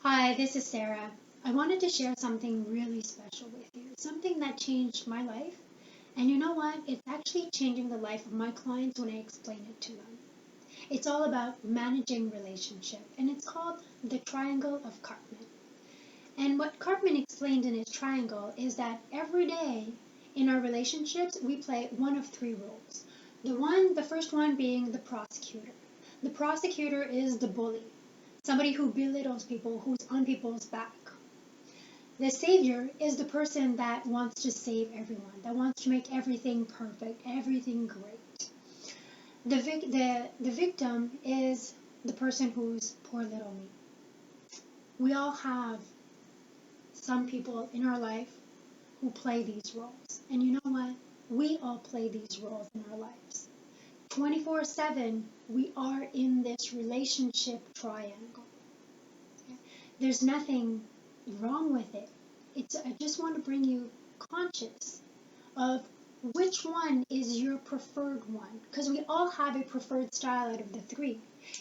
Hi, this is Sarah. I wanted to share something really special with you, something that changed my life. And you know what? It's actually changing the life of my clients when I explain it to them. It's all about managing relationship, and it's called the Triangle of Karpman. And what Karpman explained in his triangle is that every day in our relationships, we play one of three roles. The first one being the prosecutor. The prosecutor is the bully, somebody who belittles people, who's on people's back. The savior is the person that wants to save everyone, that wants to make everything perfect, everything great. The victim is the person who's poor little me. We all have some people in our life who play these roles. And you know what? We all play these roles in our lives. 24/7, we are in this relationship triangle. There's nothing wrong with it. I just want to bring you conscious of which one is your preferred one, because we all have a preferred style out of the three.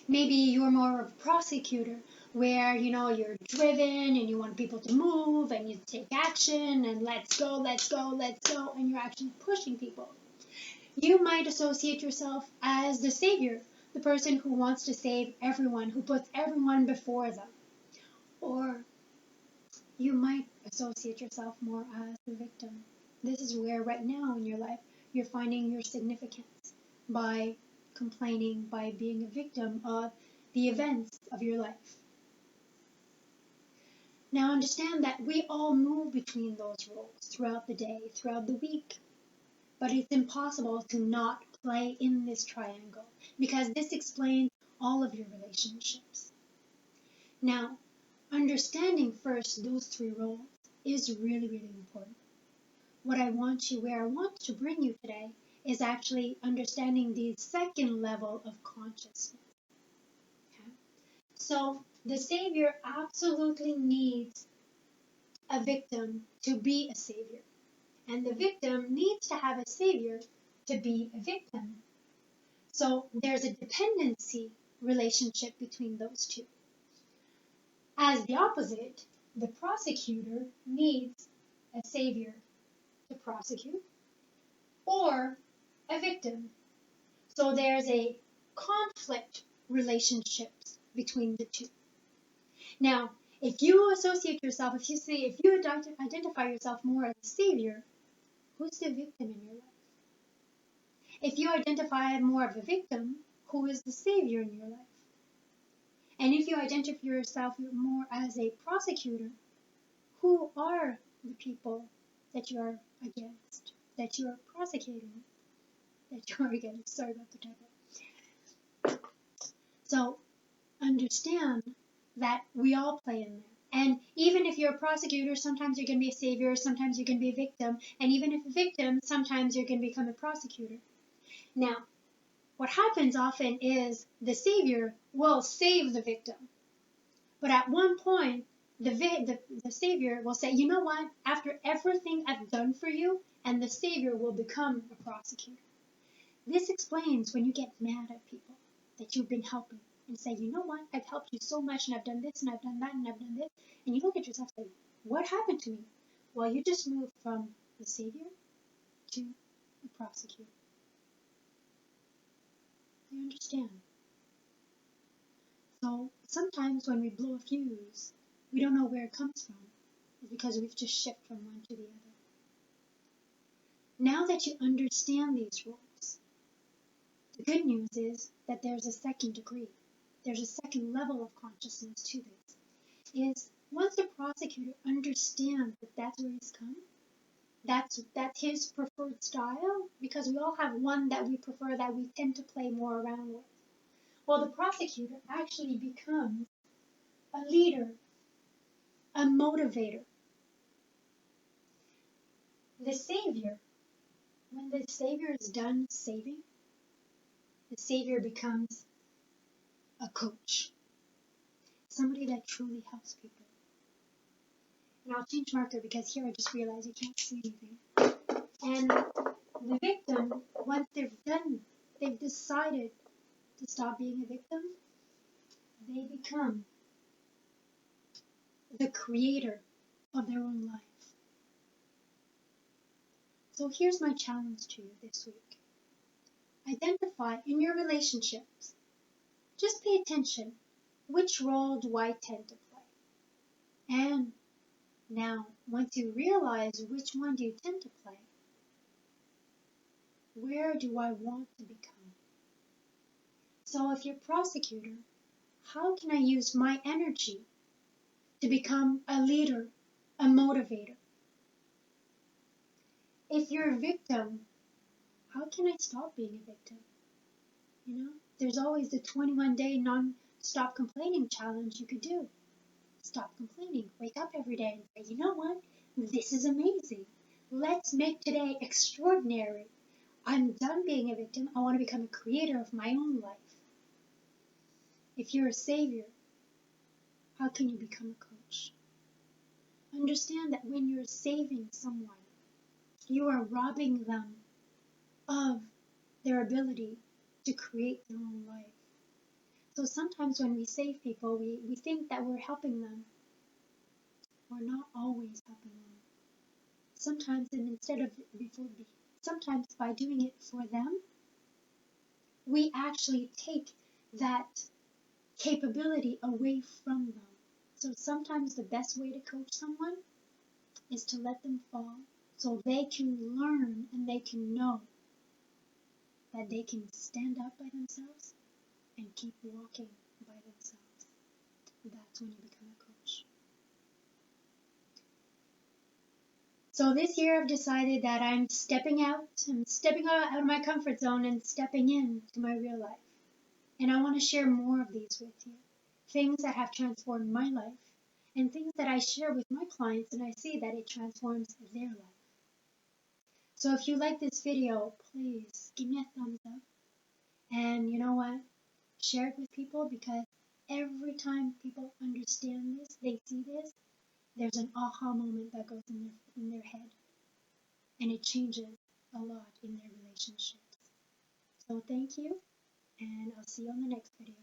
Maybe you're more of a prosecutor, where you're driven and you want people to move and you take action and let's go, let's go, let's go, and you're actually pushing people. You might associate yourself as the savior, the person who wants to save everyone, who puts everyone before them. Or you might associate yourself more as the victim. This is where right now in your life you're finding your significance by complaining, by being a victim of the events of your life. Now understand that we all move between those roles throughout the day, throughout the week. But it's impossible to not play in this triangle because this explains all of your relationships. Now, understanding first those three roles is really, really important. Where I want to bring you today is actually understanding the second level of consciousness. Okay? So the savior absolutely needs a victim to be a savior. And the victim needs to have a savior to be a victim. So there's a dependency relationship between those two. As the opposite, the prosecutor needs a savior to prosecute or a victim. So there's a conflict relationship between the two. Now, if you associate yourself, if you identify yourself more as a savior, who's the victim in your life? If you identify more of a victim, who is the savior in your life? And if you identify yourself more as a prosecutor, who are the people that you are against, that you are prosecuting, that you are against? Sorry about the typo. So understand that we all play in there. And even if you're a prosecutor, sometimes you're going to be a savior, sometimes you're going to be a victim. And even if a victim, sometimes you're going to become a prosecutor. Now, what happens often is the savior will save the victim. But at one point, the savior will say, you know what, after everything I've done for you, and the savior will become a prosecutor. This explains when you get mad at people that you've been helping and say, you know what, I've helped you so much and I've done this and I've done that and I've done this. And you look at yourself and say, what happened to me? Well, you just moved from the savior to the prosecutor. You understand? So sometimes when we blow a fuse, we don't know where it comes from. It's because we've just shifted from one to the other. Now that you understand these roles, the good news is that there's a second degree. There's a second level of consciousness to this. Is once the prosecutor understands that that's where he's come, that's his preferred style, because we all have one that we prefer, that we tend to play more around with. Well, the prosecutor actually becomes a leader, a motivator. The savior, when the savior is done saving, the savior becomes a coach, somebody that truly helps people. And I'll change marker because here I just realized you can't see anything. And the victim, once they've decided to stop being a victim, they become the creator of their own life. So here's my challenge to you this week. Identify in your relationships. Just pay attention. Which role do I tend to play? And now, once you realize which one do you tend to play, where do I want to become? So if you're a prosecutor, how can I use my energy to become a leader, a motivator? If you're a victim, how can I stop being a victim? There's always the 21-day non-stop complaining challenge you could do. Stop complaining. Wake up every day and say, you know what? This is amazing. Let's make today extraordinary. I'm done being a victim. I want to become a creator of my own life. If you're a savior, how can you become a coach? Understand that when you're saving someone, you are robbing them of their ability to create their own life. So sometimes when we save people, we think that we're helping them. We're not always helping them. Sometimes, sometimes by doing it for them, we actually take that capability away from them. So sometimes the best way to coach someone is to let them fall so they can learn and they can know that they can stand up by themselves and keep walking by themselves. That's when you become a coach. So this year I've decided that I'm stepping out of my comfort zone and stepping into my real life. And I want to share more of these with you. Things that have transformed my life and things that I share with my clients and I see that it transforms their life. So if you like this video, please give me a thumbs up. And you know what? Share it with people, because every time people understand this, they see this, there's an aha moment that goes in their head. And it changes a lot in their relationships. So thank you, and I'll see you on the next video.